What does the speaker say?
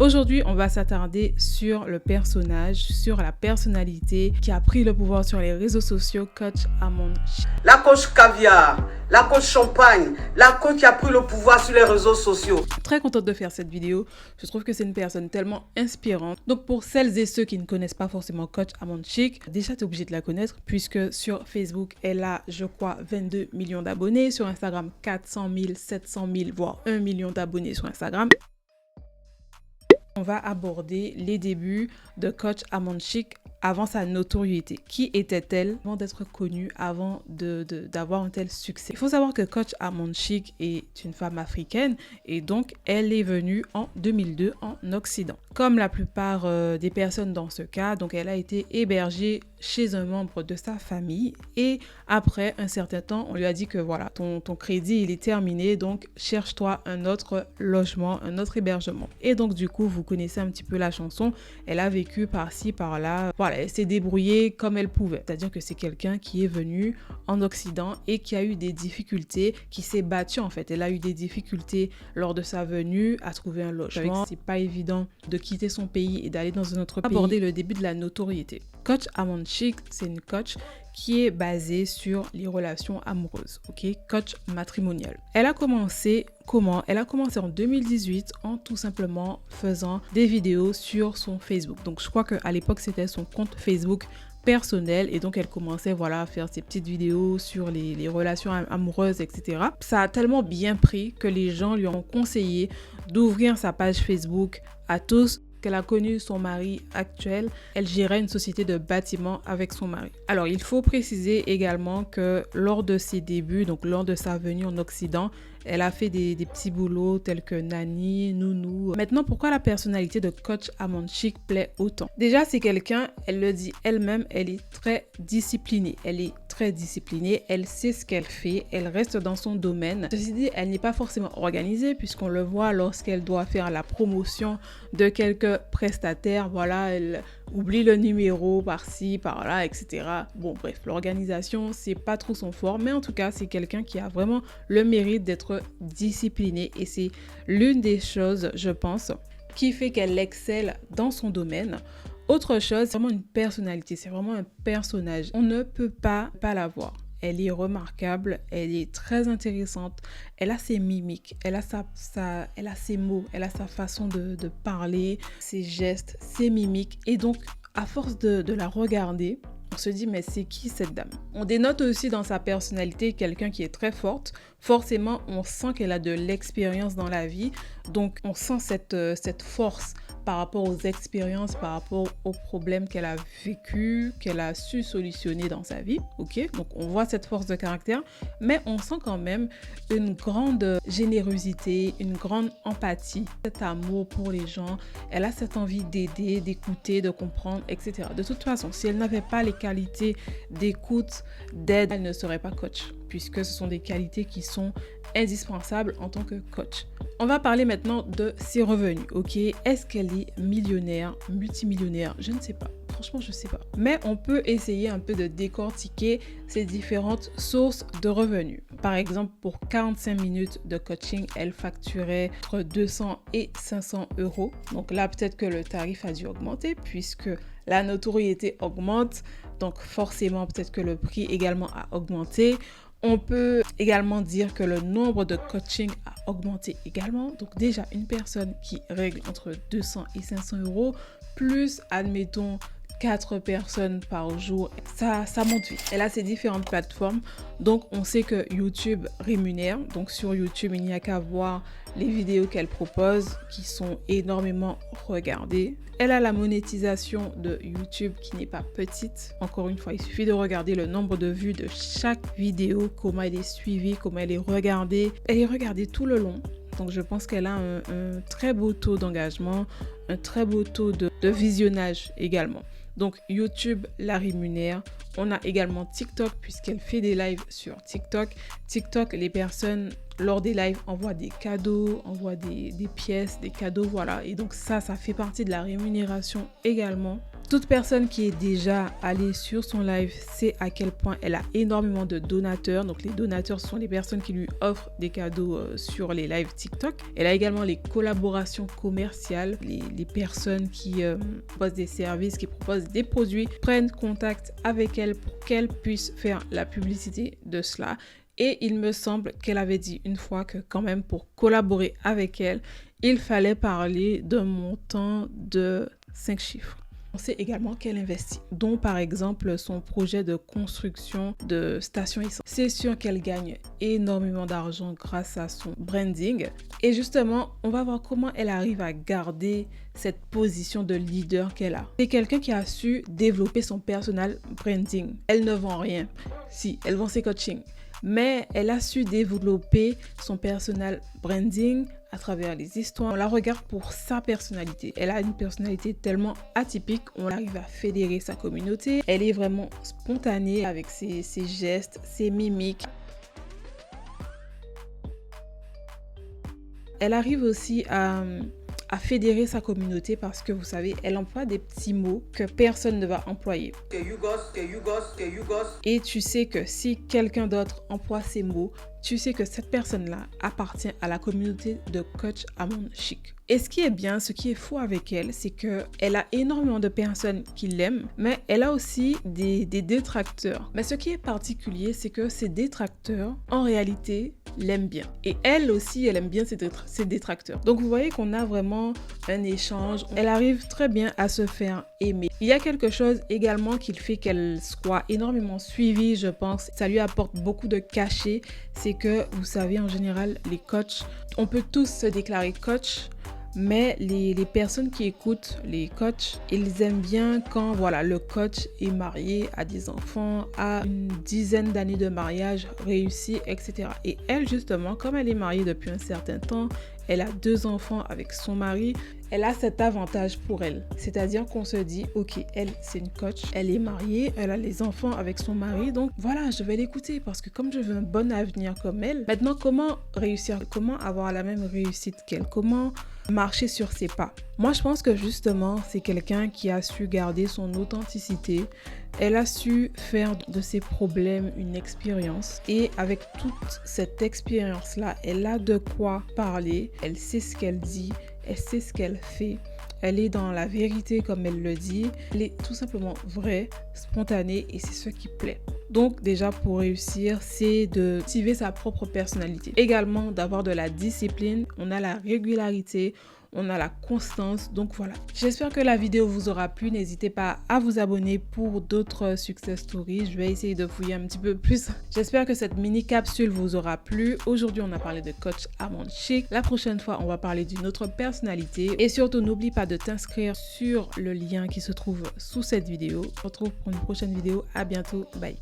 Aujourd'hui, on va s'attarder sur le personnage, sur la personnalité qui a pris le pouvoir sur les réseaux sociaux, Coach Amon Chic. La coach caviar, la coach champagne, la coach qui a pris le pouvoir sur les réseaux sociaux. Très contente de faire cette vidéo. Je trouve que c'est une personne tellement inspirante. Donc pour celles et ceux qui ne connaissent pas forcément Coach Amon Chic, déjà tu es obligé de la connaître puisque sur Facebook, elle a, je crois, 22 millions d'abonnés. Sur Instagram, 400 000, 700 000, voire 1 million d'abonnés sur Instagram. On va aborder les débuts de Coach Amon Chic avant sa notoriété. Qui était-elle avant d'être connue, avant d'avoir un tel succès? Il faut savoir que Coach Amon Chic est une femme africaine et donc elle est venue en 2002 en Occident. Comme la plupart des personnes dans ce cas, donc elle a été hébergée chez un membre de sa famille et après un certain temps, on lui a dit que voilà, ton crédit il est terminé, donc cherche-toi un autre logement, un autre hébergement. Et donc du coup, vous connaissez un petit peu la chanson, elle a vécu par-ci, par-là, voilà, elle s'est débrouillée comme elle pouvait. C'est-à-dire que c'est quelqu'un qui est venu en Occident et qui a eu des difficultés, qui s'est battu en fait. Elle a eu des difficultés lors de sa venue à trouver un logement. C'est pas évident de quitter son pays et d'aller dans un autre pays. Aborder le début de la notoriété. Coach Amon Chic, c'est une coach qui est basée sur les relations amoureuses, ok? Coach matrimonial. Elle a commencé comment? Elle a commencé en 2018 en tout simplement faisant des vidéos sur son Facebook. Donc je crois qu'à l'époque c'était son compte Facebook personnel et donc elle commençait voilà à faire ses petites vidéos sur les relations amoureuses, etc. Ça a tellement bien pris que les gens lui ont conseillé d'ouvrir sa page Facebook à tous. Qu'elle a connu son mari actuel, elle gérait une société de bâtiment avec son mari. Alors, il faut préciser également que lors de ses débuts, donc lors de sa venue en Occident, elle a fait des petits boulots tels que nanny, nounou. Maintenant, pourquoi la personnalité de Coach Amon Chic plaît autant? Déjà, c'est quelqu'un, elle le dit elle-même, elle est très disciplinée. Elle est très disciplinée, elle sait ce qu'elle fait, elle reste dans son domaine. Ceci dit, elle n'est pas forcément organisée puisqu'on le voit lorsqu'elle doit faire la promotion de quelques prestataires. Voilà, elle oublie le numéro par-ci, par-là, etc. Bon, bref, l'organisation, c'est pas trop son fort, mais en tout cas, c'est quelqu'un qui a vraiment le mérite d'être disciplinée et c'est l'une des choses, je pense, qui fait qu'elle excelle dans son domaine. Autre chose, c'est vraiment une personnalité, c'est vraiment un personnage. On ne peut pas la voir. Elle est remarquable, elle est très intéressante, elle a ses mimiques, elle a ses mots, elle a sa façon de parler, ses gestes, ses mimiques. Et donc, à force de la regarder, on se dit, mais c'est qui cette dame? On dénote aussi dans sa personnalité quelqu'un qui est très forte. Forcément, on sent qu'elle a de l'expérience dans la vie. Donc, on sent cette force par rapport aux expériences, par rapport aux problèmes qu'elle a vécu, qu'elle a su solutionner dans sa vie. Ok, donc on voit cette force de caractère, mais on sent quand même une grande générosité, une grande empathie, cet amour pour les gens. Elle a cette envie d'aider, d'écouter, de comprendre, etc. De toute façon, si elle n'avait pas les qualités d'écoute, d'aide, elle ne serait pas coach, puisque ce sont des qualités qui sont indispensables en tant que coach. On va parler maintenant de ses revenus, ok? Est-ce qu'elle est millionnaire, multimillionnaire? Je ne sais pas. Franchement, je ne sais pas. Mais on peut essayer un peu de décortiquer ces différentes sources de revenus. Par exemple, pour 45 minutes de coaching, elle facturait entre 200 et 500 euros. Donc là, peut-être que le tarif a dû augmenter puisque la notoriété augmente. Donc forcément, peut-être que le prix également a augmenté. On peut également dire que le nombre de coaching a augmenté également. Donc déjà, une personne qui règle entre 200 et 500 euros, plus, admettons, 4 personnes par jour, ça monte vite. Elle a ses différentes plateformes, donc on sait que YouTube rémunère. Donc sur YouTube, il n'y a qu'à voir les vidéos qu'elle propose qui sont énormément regardées. Elle a la monétisation de YouTube qui n'est pas petite. Encore une fois, il suffit de regarder le nombre de vues de chaque vidéo, comment elle est suivie, comment elle est regardée. Elle est regardée tout le long. Donc je pense qu'elle a un très beau taux d'engagement, un très beau taux de visionnage également. Donc YouTube la rémunère. On a également TikTok puisqu'elle fait des lives sur TikTok. TikTok, les personnes lors des lives envoient des cadeaux, envoient des pièces, des cadeaux, voilà. Et donc ça fait partie de la rémunération également. Toute personne qui est déjà allée sur son live sait à quel point elle a énormément de donateurs. Donc les donateurs sont les personnes qui lui offrent des cadeaux sur les lives TikTok. Elle a également les collaborations commerciales, les personnes qui proposent des services, qui proposent des produits, prennent contact avec elle pour qu'elle puisse faire la publicité de cela. Et il me semble qu'elle avait dit une fois que quand même pour collaborer avec elle, il fallait parler d'un montant de 5 chiffres. On sait également qu'elle investit, dont par exemple son projet de construction de stations essence. C'est sûr qu'elle gagne énormément d'argent grâce à son branding. Et justement, on va voir comment elle arrive à garder cette position de leader qu'elle a. C'est quelqu'un qui a su développer son personal branding. Elle ne vend rien. Si, elle vend ses coachings. Mais elle a su développer son personal branding à travers les histoires. On la regarde pour sa personnalité. Elle a une personnalité tellement atypique, on arrive à fédérer sa communauté. Elle est vraiment spontanée avec ses gestes, ses mimiques. Elle arrive aussi à fédérer sa communauté parce que vous savez, elle emploie des petits mots que personne ne va employer. Et tu sais que si quelqu'un d'autre emploie ces mots, tu sais que cette personne-là appartient à la communauté de Coach Amon Chic. Et ce qui est bien, ce qui est fou avec elle, c'est qu'elle a énormément de personnes qui l'aiment, mais elle a aussi des détracteurs. Mais ce qui est particulier, c'est que ces détracteurs, en réalité, l'aiment bien. Et elle aussi, elle aime bien ses détracteurs. Donc vous voyez qu'on a vraiment un échange. Elle arrive très bien à se faire aimer. Il y a quelque chose également qui fait qu'elle soit énormément suivie, je pense. Ça lui apporte beaucoup de cachet. C'est que, vous savez, en général, les coachs, on peut tous se déclarer coach, mais les personnes qui écoutent les coachs, ils aiment bien quand voilà, le coach est marié, a des enfants, a une dizaine d'années de mariage réussi, etc. Et elle, justement, comme elle est mariée depuis un certain temps, elle a 2 enfants avec son mari, elle a cet avantage pour elle. C'est-à-dire qu'on se dit, ok, elle, c'est une coach, elle est mariée, elle a les enfants avec son mari, donc voilà, je vais l'écouter parce que comme je veux un bon avenir comme elle, maintenant, comment réussir, comment avoir la même réussite qu'elle, comment marcher sur ses pas. Moi, je pense que justement, c'est quelqu'un qui a su garder son authenticité. Elle a su faire de ses problèmes une expérience. Et avec toute cette expérience-là, elle a de quoi parler. Elle sait ce qu'elle dit. Elle sait ce qu'elle fait. Elle est dans la vérité comme elle le dit. Elle est tout simplement vraie, spontanée et c'est ce qui plaît. Donc déjà pour réussir, c'est de cultiver sa propre personnalité. Également d'avoir de la discipline, on a la régularité, on a la constance. Donc voilà. J'espère que la vidéo vous aura plu. N'hésitez pas à vous abonner pour d'autres success stories. Je vais essayer de fouiller un petit peu plus. J'espère que cette mini capsule vous aura plu. Aujourd'hui, on a parlé de Coach Amon Chic. La prochaine fois, on va parler d'une autre personnalité. Et surtout, n'oublie pas de t'inscrire sur le lien qui se trouve sous cette vidéo. On se retrouve pour une prochaine vidéo. À bientôt. Bye.